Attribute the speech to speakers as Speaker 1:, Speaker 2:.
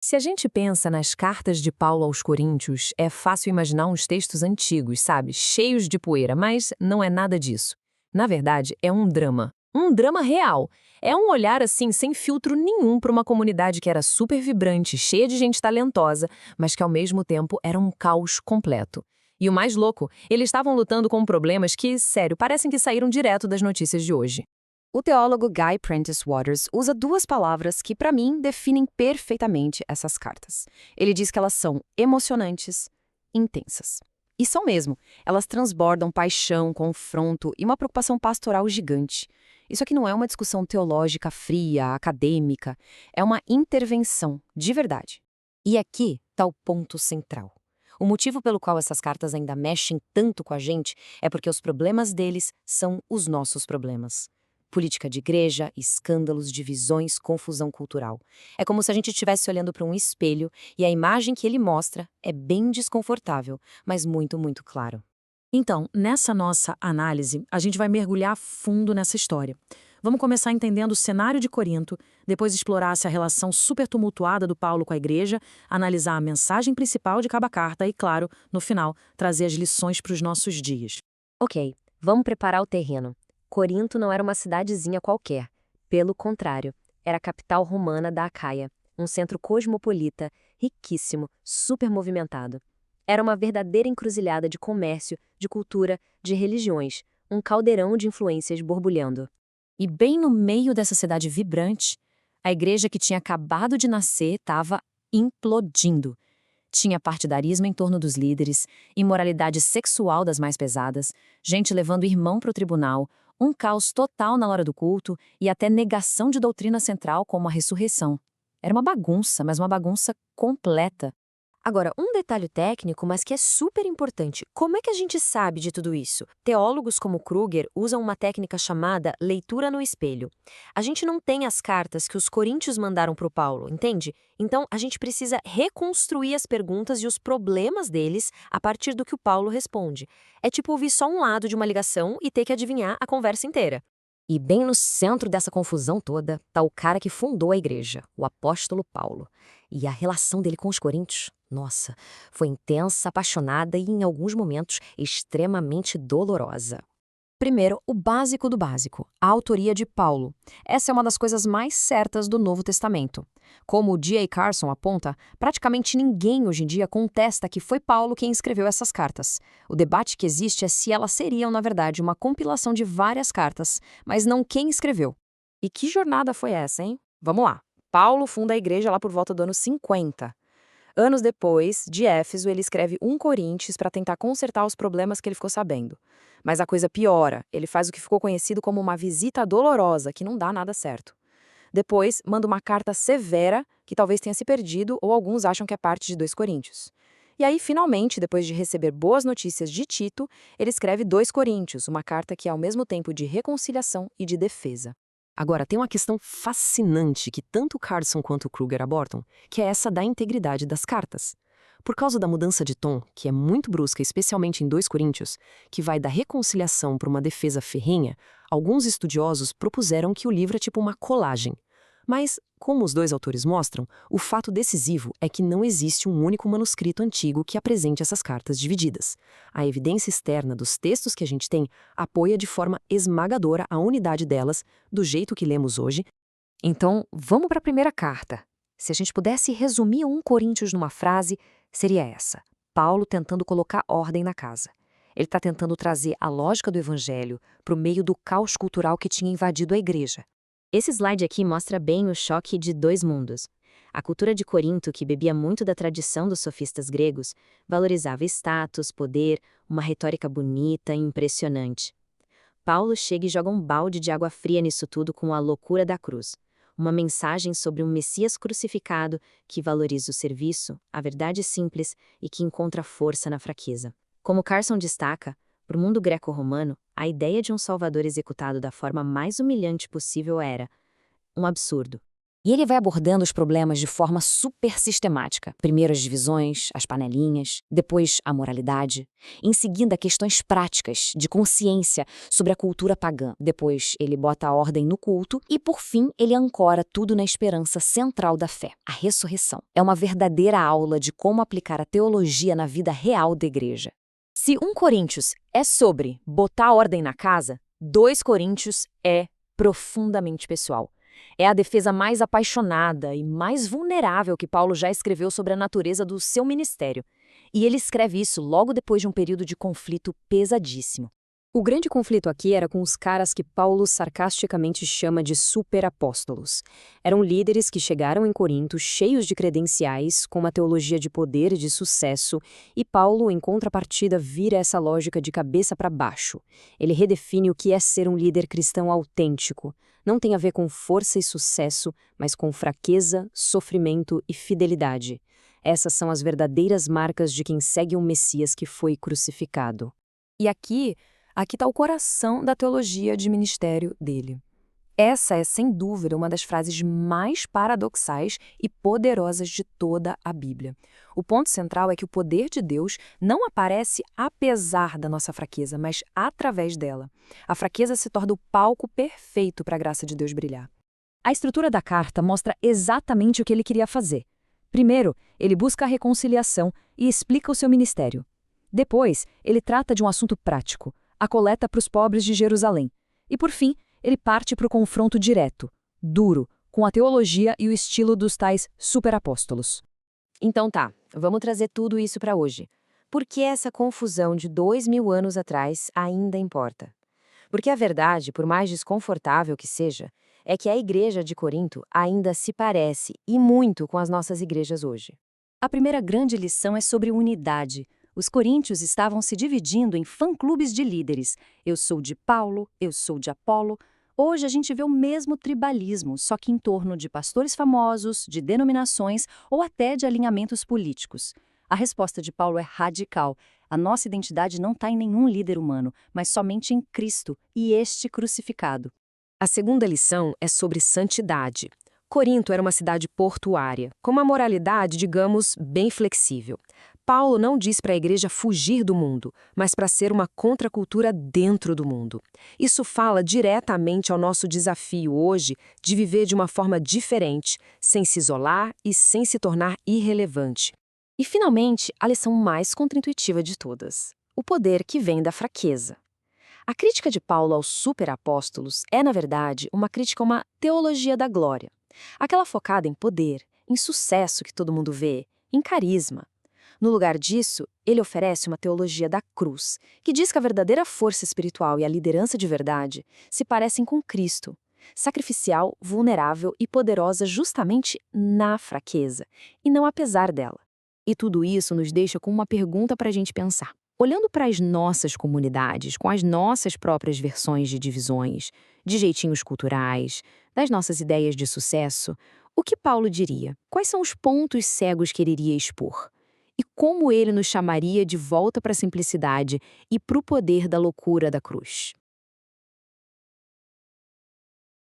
Speaker 1: Se a gente pensa nas cartas de Paulo aos Coríntios, é fácil imaginar uns textos antigos, sabe? Cheios de poeira, mas não é nada disso. Na verdade, é um drama. Um drama real. É um olhar assim, sem filtro nenhum para uma comunidade que era super vibrante, cheia de gente talentosa, mas que ao mesmo tempo era um caos completo. E o mais louco, eles estavam lutando com problemas que, sério, parecem que saíram direto das notícias de hoje.
Speaker 2: O teólogo Guy Prentice Waters usa duas palavras que, para mim, definem perfeitamente essas cartas. Ele diz que elas são emocionantes, intensas. E são mesmo. Elas transbordam paixão, confronto e uma preocupação pastoral gigante. Isso aqui não é uma discussão teológica fria, acadêmica. É uma intervenção, de verdade.
Speaker 3: E aqui está o ponto central. O motivo pelo qual essas cartas ainda mexem tanto com a gente é porque os problemas deles são os nossos problemas. Política de igreja, escândalos, divisões, confusão cultural. É como se a gente estivesse olhando para um espelho e a imagem que ele mostra é bem desconfortável, mas muito, muito claro.
Speaker 4: Então, nessa nossa análise, a gente vai mergulhar fundo nessa história. Vamos começar entendendo o cenário de Corinto, depois explorar essa relação super tumultuada do Paulo com a igreja, analisar a mensagem principal de cada carta e, claro, no final, trazer as lições para os nossos dias.
Speaker 3: Ok, vamos preparar o terreno. Corinto não era uma cidadezinha qualquer. Pelo contrário, era a capital romana da Acaia, um centro cosmopolita, riquíssimo, super movimentado. Era uma verdadeira encruzilhada de comércio, de cultura, de religiões, um caldeirão de influências borbulhando.
Speaker 1: E bem no meio dessa cidade vibrante, a igreja que tinha acabado de nascer estava implodindo. Tinha partidarismo em torno dos líderes, imoralidade sexual das mais pesadas, gente levando o irmão para o tribunal, um caos total na hora do culto e até negação de doutrina central como a ressurreição. Era uma bagunça, mas uma bagunça completa.
Speaker 3: Agora, um detalhe técnico, mas que é super importante. Como é que a gente sabe de tudo isso? Teólogos como Kruger usam uma técnica chamada leitura no espelho. A gente não tem as cartas que os coríntios mandaram para o Paulo, entende? Então, a gente precisa reconstruir as perguntas e os problemas deles a partir do que o Paulo responde. É tipo ouvir só um lado de uma ligação e ter que adivinhar a conversa inteira. E bem no centro dessa confusão toda está o cara que fundou a igreja, o apóstolo Paulo. E a relação dele com os coríntios, nossa, foi intensa, apaixonada e, em alguns momentos, extremamente dolorosa.
Speaker 2: Primeiro, o básico do básico, a autoria de Paulo. Essa é uma das coisas mais certas do Novo Testamento. Como o D.A. Carson aponta, praticamente ninguém hoje em dia contesta que foi Paulo quem escreveu essas cartas. O debate que existe é se elas seriam, na verdade, uma compilação de várias cartas, mas não quem escreveu.
Speaker 4: E que jornada foi essa, hein? Vamos lá. Paulo funda a igreja lá por volta do ano 50. Anos depois, de Éfeso, ele escreve 1 Coríntios para tentar consertar os problemas que ele ficou sabendo. Mas a coisa piora, ele faz o que ficou conhecido como uma visita dolorosa, que não dá nada certo. Depois, manda uma carta severa, que talvez tenha se perdido ou alguns acham que é parte de 2 Coríntios. E aí, finalmente, depois de receber boas notícias de Tito, ele escreve 2 Coríntios, uma carta que é ao mesmo tempo de reconciliação e de defesa.
Speaker 1: Agora, tem uma questão fascinante que tanto Carson quanto Kruger abordam, que é essa da integridade das cartas. Por causa da mudança de tom, que é muito brusca, especialmente em 2 Coríntios, que vai da reconciliação para uma defesa ferrenha, alguns estudiosos propuseram que o livro é tipo uma colagem. Mas, como os dois autores mostram, o fato decisivo é que não existe um único manuscrito antigo que apresente essas cartas divididas. A evidência externa dos textos que a gente tem apoia de forma esmagadora a unidade delas, do jeito que lemos hoje.
Speaker 3: Então, vamos para a primeira carta. Se a gente pudesse resumir 1 Coríntios numa frase, seria essa: Paulo tentando colocar ordem na casa. Ele está tentando trazer a lógica do evangelho para o meio do caos cultural que tinha invadido a igreja. Esse slide aqui mostra bem o choque de 2 mundos. A cultura de Corinto, que bebia muito da tradição dos sofistas gregos, valorizava status, poder, uma retórica bonita e impressionante. Paulo chega e joga um balde de água fria nisso tudo com a loucura da cruz. Uma mensagem sobre um Messias crucificado que valoriza o serviço, a verdade simples e que encontra força na fraqueza. Como Carson destaca, para o mundo greco-romano, a ideia de um salvador executado da forma mais humilhante possível era um absurdo. E ele vai abordando os problemas de forma super sistemática. Primeiro as divisões, as panelinhas, depois a moralidade, em seguida questões práticas, de consciência sobre a cultura pagã. Depois ele bota a ordem no culto e, por fim, ele ancora tudo na esperança central da fé, a ressurreição. É uma verdadeira aula de como aplicar a teologia na vida real da igreja. Se 1 Coríntios é sobre botar a ordem na casa, 2 Coríntios é profundamente pessoal. É a defesa mais apaixonada e mais vulnerável que Paulo já escreveu sobre a natureza do seu ministério. E ele escreve isso logo depois de um período de conflito pesadíssimo.
Speaker 2: O grande conflito aqui era com os caras que Paulo sarcasticamente chama de superapóstolos. Eram líderes que chegaram em Corinto cheios de credenciais, com uma teologia de poder e de sucesso, e Paulo, em contrapartida, vira essa lógica de cabeça para baixo. Ele redefine o que é ser um líder cristão autêntico. Não tem a ver com força e sucesso, mas com fraqueza, sofrimento e fidelidade. Essas são as verdadeiras marcas de quem segue um Messias que foi crucificado.
Speaker 4: E aqui está o coração da teologia de ministério dele. Essa é, sem dúvida, uma das frases mais paradoxais e poderosas de toda a Bíblia. O ponto central é que o poder de Deus não aparece apesar da nossa fraqueza, mas através dela. A fraqueza se torna o palco perfeito para a graça de Deus brilhar.
Speaker 2: A estrutura da carta mostra exatamente o que ele queria fazer. Primeiro, ele busca a reconciliação e explica o seu ministério. Depois, ele trata de um assunto prático, a coleta para os pobres de Jerusalém. E, por fim, ele parte para o confronto direto, duro, com a teologia e o estilo dos tais superapóstolos.
Speaker 3: Então tá, vamos trazer tudo isso para hoje. Por que essa confusão de 2000 anos atrás ainda importa? Porque a verdade, por mais desconfortável que seja, é que a igreja de Corinto ainda se parece, e muito, com as nossas igrejas hoje.
Speaker 2: A primeira grande lição é sobre unidade. Os coríntios estavam se dividindo em fã-clubes de líderes. Eu sou de Paulo, eu sou de Apolo. Hoje a gente vê o mesmo tribalismo, só que em torno de pastores famosos, de denominações ou até de alinhamentos políticos. A resposta de Paulo é radical. A nossa identidade não está em nenhum líder humano, mas somente em Cristo e este crucificado.
Speaker 1: A segunda lição é sobre santidade. Corinto era uma cidade portuária, com uma moralidade, digamos, bem flexível. Paulo não diz para a igreja fugir do mundo, mas para ser uma contracultura dentro do mundo. Isso fala diretamente ao nosso desafio hoje de viver de uma forma diferente, sem se isolar e sem se tornar irrelevante. E, finalmente, a lição mais contraintuitiva de todas: o poder que vem da fraqueza. A crítica de Paulo aos superapóstolos é, na verdade, uma crítica a uma teologia da glória. Aquela focada em poder, em sucesso que todo mundo vê, em carisma. No lugar disso, ele oferece uma teologia da cruz, que diz que a verdadeira força espiritual e a liderança de verdade se parecem com Cristo, sacrificial, vulnerável e poderosa justamente na fraqueza, e não apesar dela. E tudo isso nos deixa com uma pergunta para a gente pensar. Olhando para as nossas comunidades, com as nossas próprias versões de divisões, de jeitinhos culturais, das nossas ideias de sucesso, o que Paulo diria? Quais são os pontos cegos que ele iria expor? E como ele nos chamaria de volta para a simplicidade e para o poder da loucura da cruz?